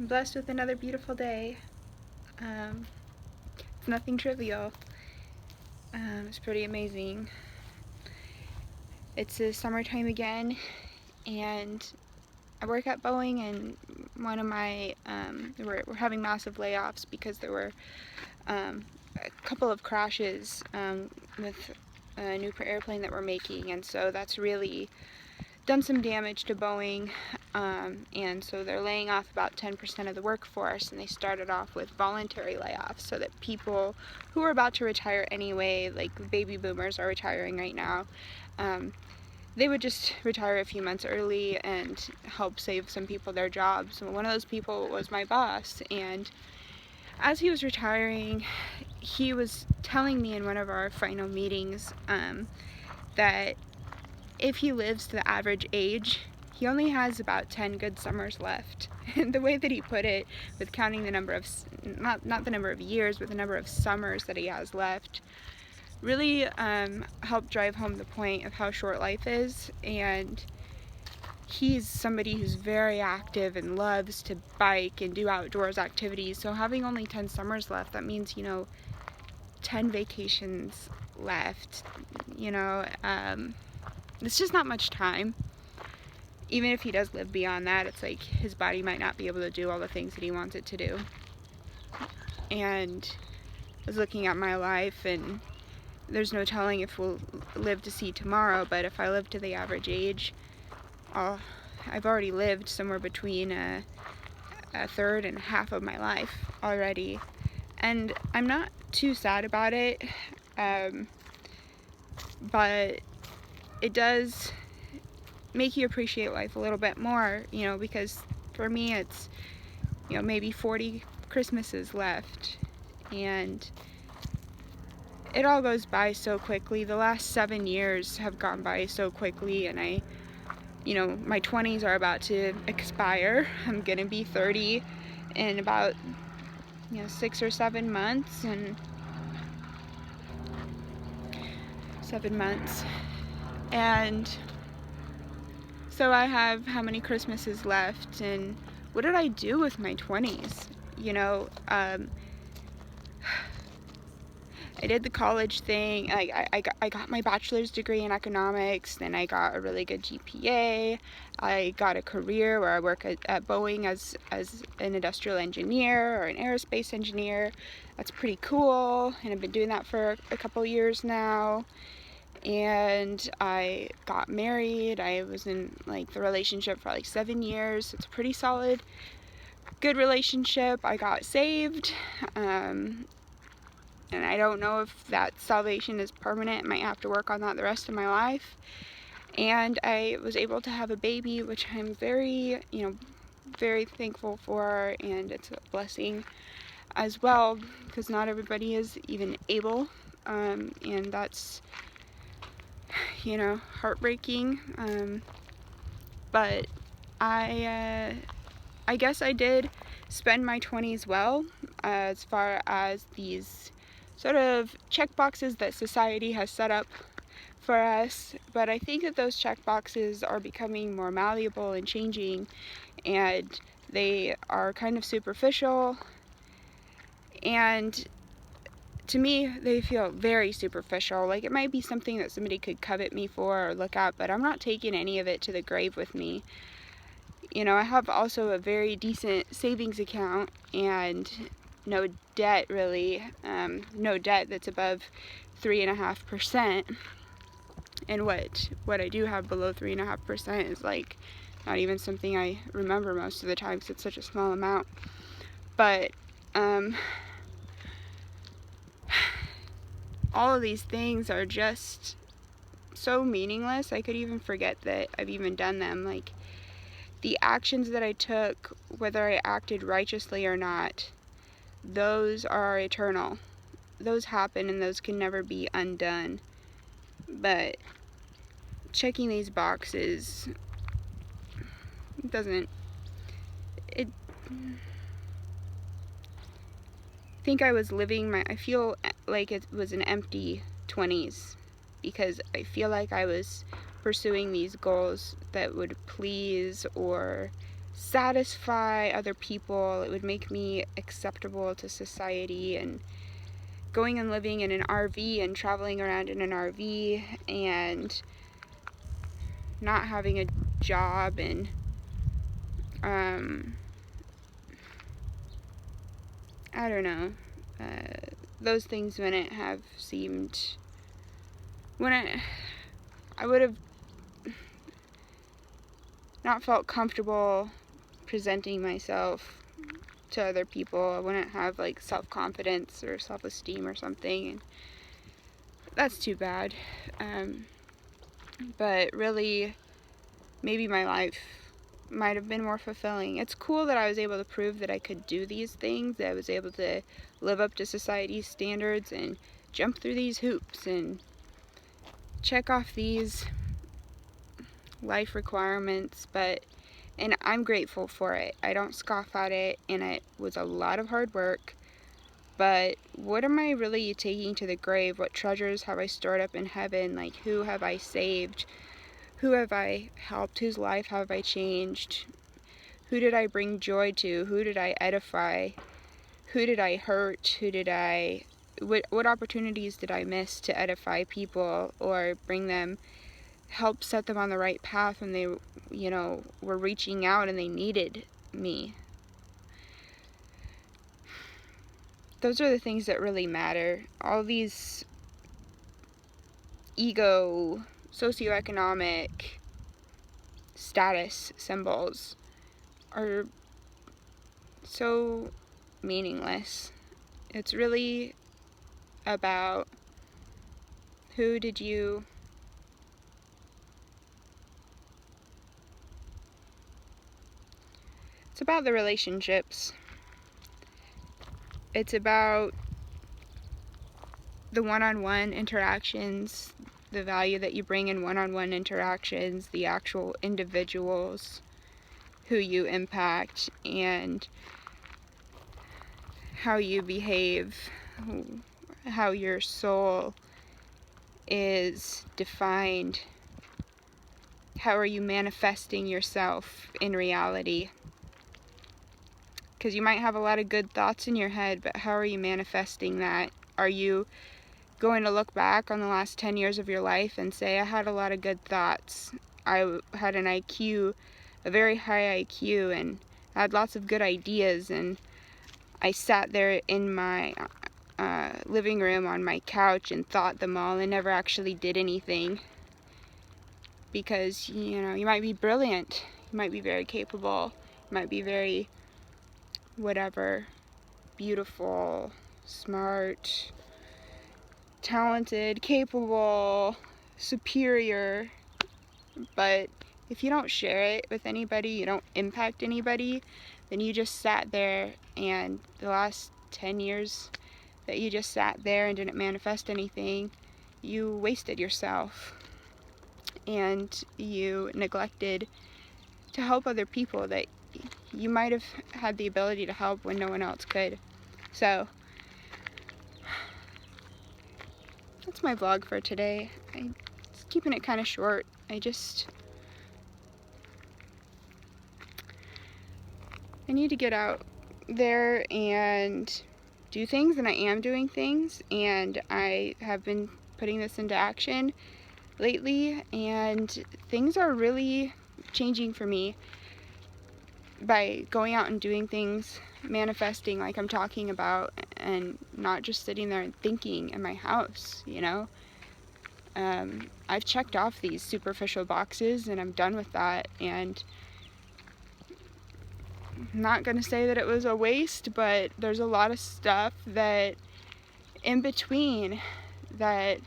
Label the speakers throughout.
Speaker 1: I'm blessed with another beautiful day. Um, it's nothing trivial. It's pretty amazing. It's the summertime again, and I work at Boeing, and one of my we're having massive layoffs because there were a couple of crashes with a new airplane that we're making, and so that's really done some damage to Boeing, and so they're laying off about 10% of the workforce, and they started off with voluntary layoffs so that people who are about to retire anyway, like baby boomers are retiring right now, they would just retire a few months early and help save some people their jobs. And one of those people was my boss, and as he was retiring, he was telling me in one of our final meetings that if he lives to the average age, he only has about 10 good summers left. And the way that he put it, with counting the number of, not the number of years, but the number of summers that he has left, really helped drive home the point of how short life is. And he's somebody who's very active and loves to bike and do outdoors activities. So having only 10 summers left, that means, 10 vacations left. It's just not much time. Even if he does live beyond that, it's like his body might not be able to do all the things that he wants it to do. And I was looking at my life, and there's no telling if we'll live to see tomorrow, but if I live to the average age, I've already lived somewhere between a third and half of my life already. And I'm not too sad about it, but it does make you appreciate life a little bit more, because for me it's, maybe 40 Christmases left, and it all goes by so quickly. The last 7 years have gone by so quickly, and my 20s are about to expire. I'm gonna be 30 in about 6 or 7 months, and 7 months, and so I have how many Christmases left, and what did I do with my 20s? I did the college thing. I got my bachelor's degree in economics, then I got a really good GPA. I got a career where I work at Boeing as an industrial engineer or an aerospace engineer. That's pretty cool, and I've been doing that for a couple years now. And I got married. I was in the relationship for 7 years. It's a pretty solid, good relationship. I got saved, and I don't know if that salvation is permanent. I might have to work on that the rest of my life. And I was able to have a baby, which I'm very, very thankful for, and it's a blessing as well, because not everybody is even able, and that's heartbreaking, but I guess I did spend my 20s well, as far as these sort of check boxes that society has set up for us, but I think that those check boxes are becoming more malleable and changing, and they are kind of superficial, and to me, they feel very superficial. It might be something that somebody could covet me for or look at, but I'm not taking any of it to the grave with me. I have also a very decent savings account and no debt, really. No debt that's above 3.5%. And what I do have below 3.5% is not even something I remember most of the time because it's such a small amount. But all of these things are just so meaningless. I could even forget that I've even done them. The actions that I took, whether I acted righteously or not, those are eternal. Those happen and those can never be undone. But checking these boxes doesn't, I think I feel like it was an empty 20s, because I feel like I was pursuing these goals that would please or satisfy other people. It would make me acceptable to society, and going and living in an RV and traveling around in an RV and not having a job, and I don't know, those things wouldn't have seemed, I would have not felt comfortable presenting myself to other people. I wouldn't have like self-confidence or self-esteem or something, and that's too bad. But really, maybe my life might have been more fulfilling. It's cool that I was able to prove that I could do these things, that I was able to live up to society's standards and jump through these hoops and check off these life requirements, and I'm grateful for it. I don't scoff at it, and it was a lot of hard work, but what am I really taking to the grave? What treasures have I stored up in heaven? Like, who have I saved? Who have I helped? Whose life have I changed? Who did I bring joy to? Who did I edify? Who did I hurt? What opportunities did I miss to edify people or bring them, help set them on the right path when they, were reaching out and they needed me? Those are the things that really matter. All these ego, socioeconomic status symbols are so meaningless. It's really about it's about the relationships. It's about the one-on-one interactions, the value that you bring in one-on-one interactions, the actual individuals who you impact, and how you behave, how your soul is defined. How are you manifesting yourself in reality? Because you might have a lot of good thoughts in your head, but how are you manifesting that? Are you going to look back on the last 10 years of your life and say, I had a lot of good thoughts. I had an IQ, a very high IQ, and I had lots of good ideas, and I sat there in my living room on my couch and thought them all and never actually did anything. Because, you might be brilliant, you might be very capable, you might be very whatever, beautiful, smart, talented, capable, superior, but if you don't share it with anybody, you don't impact anybody, then you just sat there, and the last 10 years that you just sat there and didn't manifest anything, you wasted yourself, and you neglected to help other people that you might have had the ability to help when no one else could. So that's my vlog for today. I'm keeping it kind of short. I need to get out there and do things, and I am doing things, and I have been putting this into action lately, and things are really changing for me by going out and doing things, manifesting like I'm talking about, and not just sitting there and thinking in my house, I've checked off these superficial boxes, and I'm done with that, and I'm not going to say that it was a waste, but there's a lot of stuff that in between that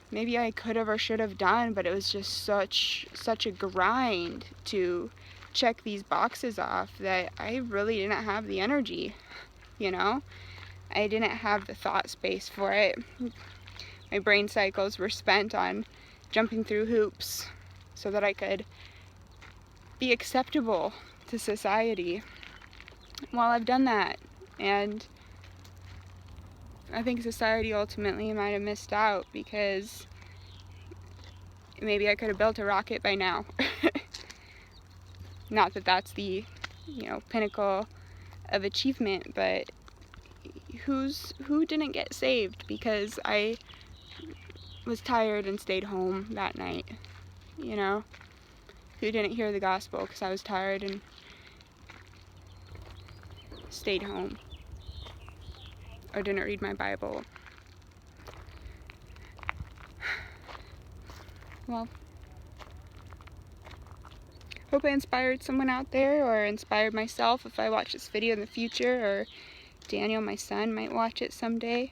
Speaker 1: maybe I could have or should have done, but it was just such a grind to check these boxes off that I really didn't have the energy, I didn't have the thought space for it. My brain cycles were spent on jumping through hoops so that I could be acceptable to society. Well, I've done that, and I think society ultimately might have missed out, because maybe I could have built a rocket by now. Not that that's the pinnacle of achievement, but who didn't get saved because I was tired and stayed home that night? Who didn't hear the gospel because I was tired and stayed home, or didn't read my Bible? Well, hope I inspired someone out there, or inspired myself if I watch this video in the future, or Daniel, my son, might watch it someday.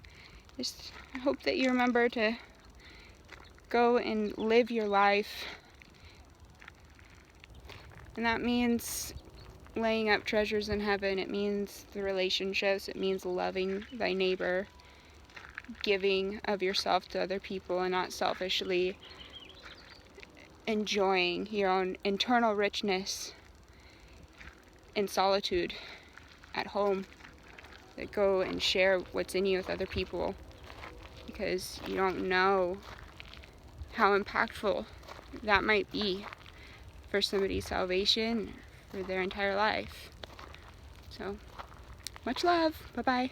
Speaker 1: I hope that you remember to go and live your life. And that means laying up treasures in heaven. It means the relationships. It means loving thy neighbor, giving of yourself to other people, and not selfishly enjoying your own internal richness in solitude at home. That go and share what's in you with other people, because you don't know how impactful that might be for somebody's salvation, for their entire life. So, much love. Bye-bye.